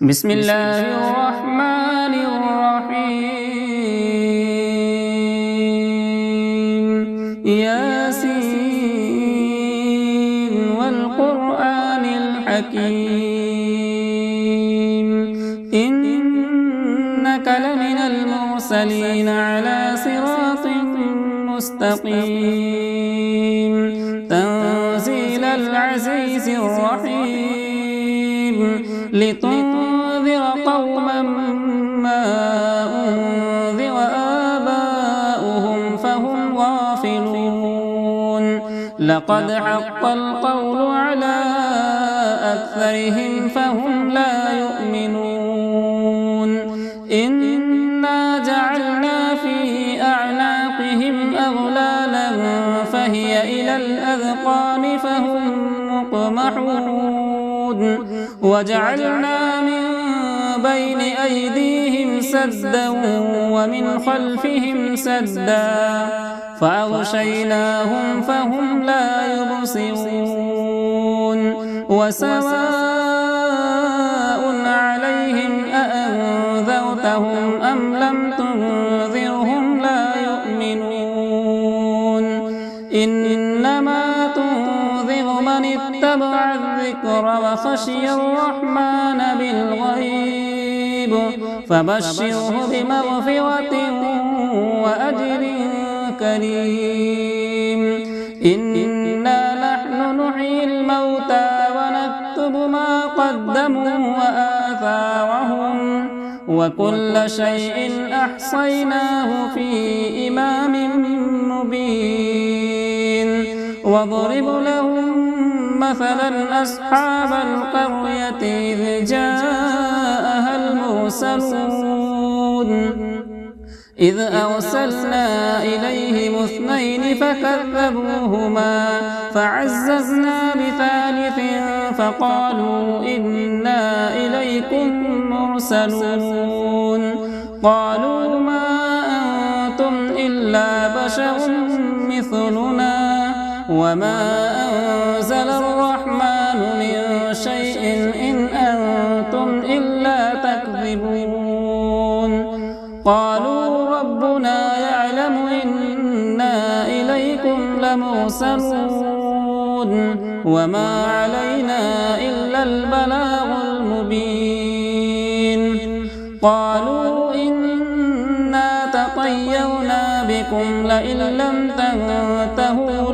بسم الله الرحمن الرحيم ياسين والقرآن الحكيم إنك لمن المرسلين على صراط مستقيم تنزيل العزيز الرحيم لتنذر قوما ما أنذر آباؤهم فهم غافلون لقد حق القول على أكثرهم فهم لا يؤمنون إنا جعلنا في أعناقهم أغلالا فهي إلى الأذقان فهم مقمحون وجعلنا من بين أيديهم سدا ومن خلفهم سدا فأغشيناهم فهم لا يبصرون وسواء عليهم أأنذرتهم أم لم تنذرهم لا يؤمنون إنما تنذر من اتبع الذكر وخشي الرحمن بالغيب فبشره بمغفرة وأجر كريم إنا نحن نحيي الموتى ونكتب ما قدموا وآثارهم وكل شيء أحصيناه في إمام مبين واضرب لهم مثلا أصحاب القرية إذ جاءها المرسلون إذ أرسلنا إليهم اثنين فكذبوهما فعززنا بثالث فقالوا إنا إليكم مرسلون قالوا ما أنتم إلا بشر مثلنا وما أنزل الرحمن من شيء إن أنتم إلا تكذبون قالوا ربنا يعلم إنا إليكم لمرسلون وما علينا إلا البلاغ المبين قالوا إنا تطيرنا بكم لئن لم تنتهوا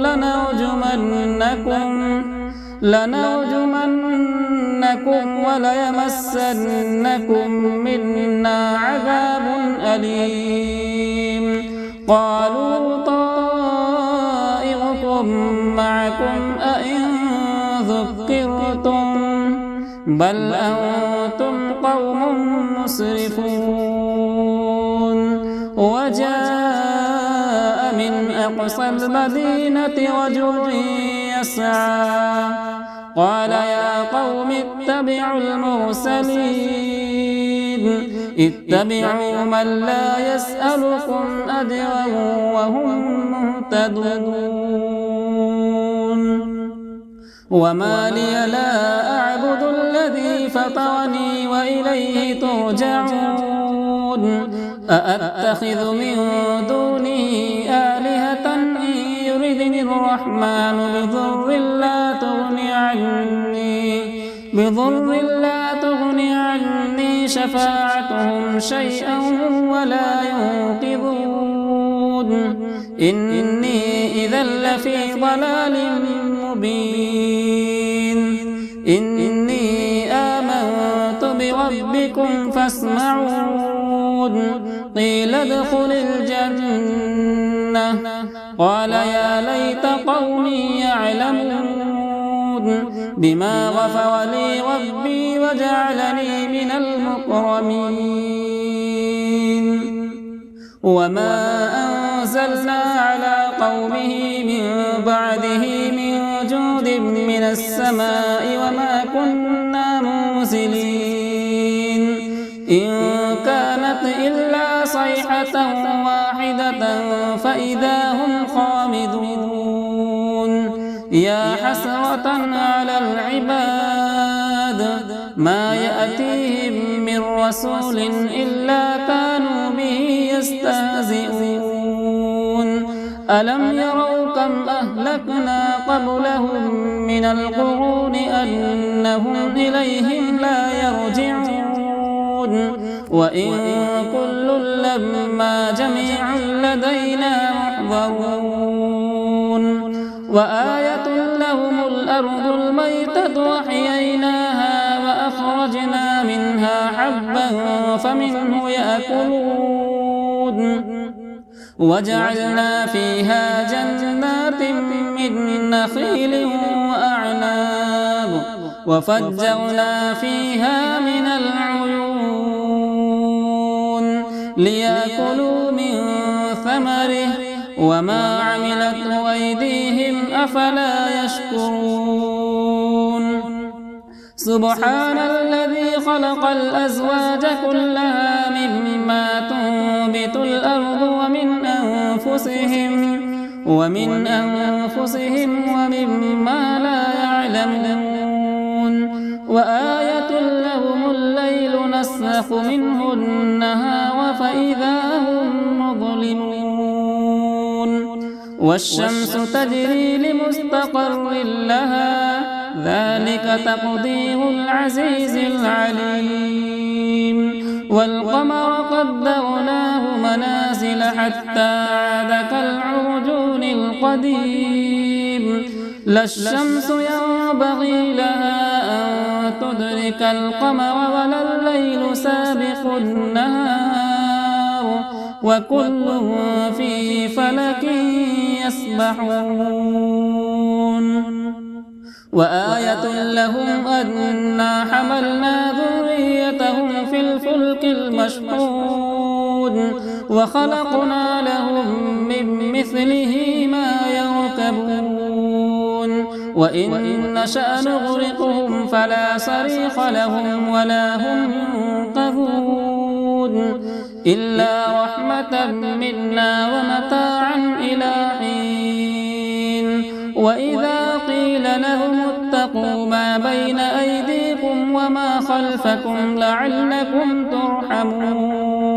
لنرجمنكم وليمسنكم منا عذاب أليم قالوا طائركم معكم أئن ذكرتم بل أنتم قوم مسرفون وجاء من أقصى المدينة رجل يسعى قال يا قوم اتبعوا المرسلين اتبعوا من لا يسألكم أجرا وهم مهتدون وما لي لا أعبد الذي فطرني وإليه ترجعون أأتخذ من دونه آلهة إن يردني الرحمن بضر لا تغني عني شفاعتهم شيئا ولا ينقذون إني إذا لفي ضلال مبين إني آمنت بربكم فاسمعون قيل ادخل الجنة قال يا ليت قومي يعلمون بما غفر لي ربي وجعلني من المكرمين وما أنزلنا على قومه من بعده من جود من السماء وما كنا منزلين إن كانت إلا صيحة واحدة فإذا هم خامدون يا حسرة على العباد ما يأتيهم رسول إلا كانوا به يستهزئون ألم يروا كم أهلكنا قبلهم من القرون أنهم إليهم لا يرجعون وإن كل لما جميع لدينا محضرون وآية لهم الأرض الميتة وأحييناها وأخرجنا منها حبا فمنه يأكلون وجعلنا فيها جنات من نخيل وأعناب وفجرنا فيها من العيون ليأكلوا من ثمره وما عملته أيديهم أفلا يشكرون سبحان الذي خلق الأزواج كلها مما تنبت الأرض ومن أنفسهم ومما لا يعلمون وآية لهم الليل نسلخ منه النهار فإذا هم مظلمون والشمس تجري لمستقر لها ذلك تقدير العزيز العليم والقمر قدرناه منازل حتى عاد كالعرجون القديم لا الشمس ينبغي لها أن تدرك القمر ولا الليل سابق النهار وكل في فلك يسبحون وآية لهم أنا حملنا ذريتهم في الفلك المشحون وخلقنا لهم من مثله ما يركبون وإن نشأ نغرقهم فلا صريخ لهم ولا هم ينقذون إلا رحمة منا ومتاعا إلى حين وإذا قيل لهم اتقوا ما بين أيديكم وما خلفكم لعلكم ترحمون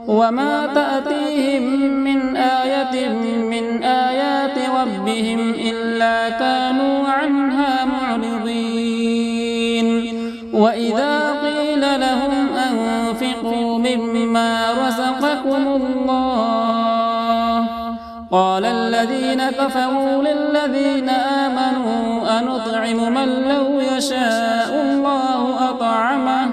وما تأتيهم من آية من آيات ربهم إلا كانوا عنها معرضين وإذا قيل لهم أنفقوا مما رزقكم الله قال الذين كفروا للذين آمنوا أنطعم من لو يشاء الله أطعمه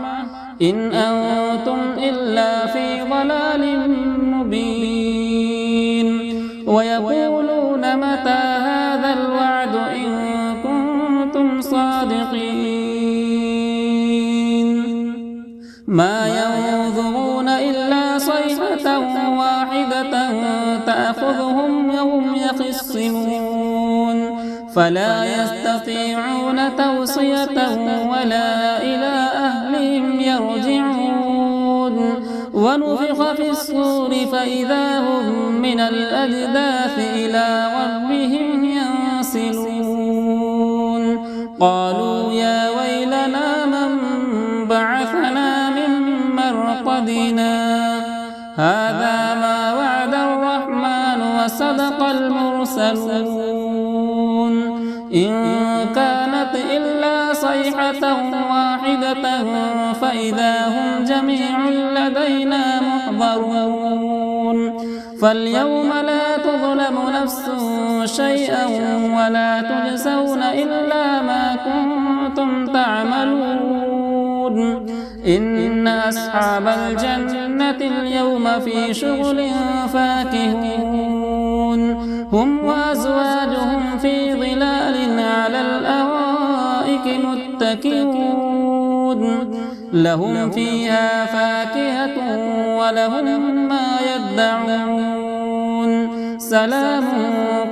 إن أنتم إلا في ضلال مبين ويقولون متى هذا الوعد إن كنتم صادقين ما ينظرون إلا صيحة واحدة تأخذهم وهم يخصمون فلا يستطيعون توصية ولا إلى أهلهم يرجعون ونفخ في الصور فإذا هم من الأجداث إلى ربهم ينسلون قالوا يا ويلنا من بعثنا من مرقدنا هذا ما وعد الرحمن وصدق المرسلون إن كانت إلا صيحة واحدة فإذا هم جميع لدينا محضرون فاليوم لا تظلم نفس شيئا ولا تجزون إلا ما كنتم تعملون إن أصحاب الجنة اليوم في شغل فاكهون هم وأزواجهم في ظلال على الأرائك متكئون لهم فيها فاكهة ولهم ما يدعون سلام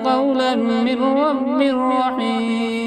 قولا من رب رحيم.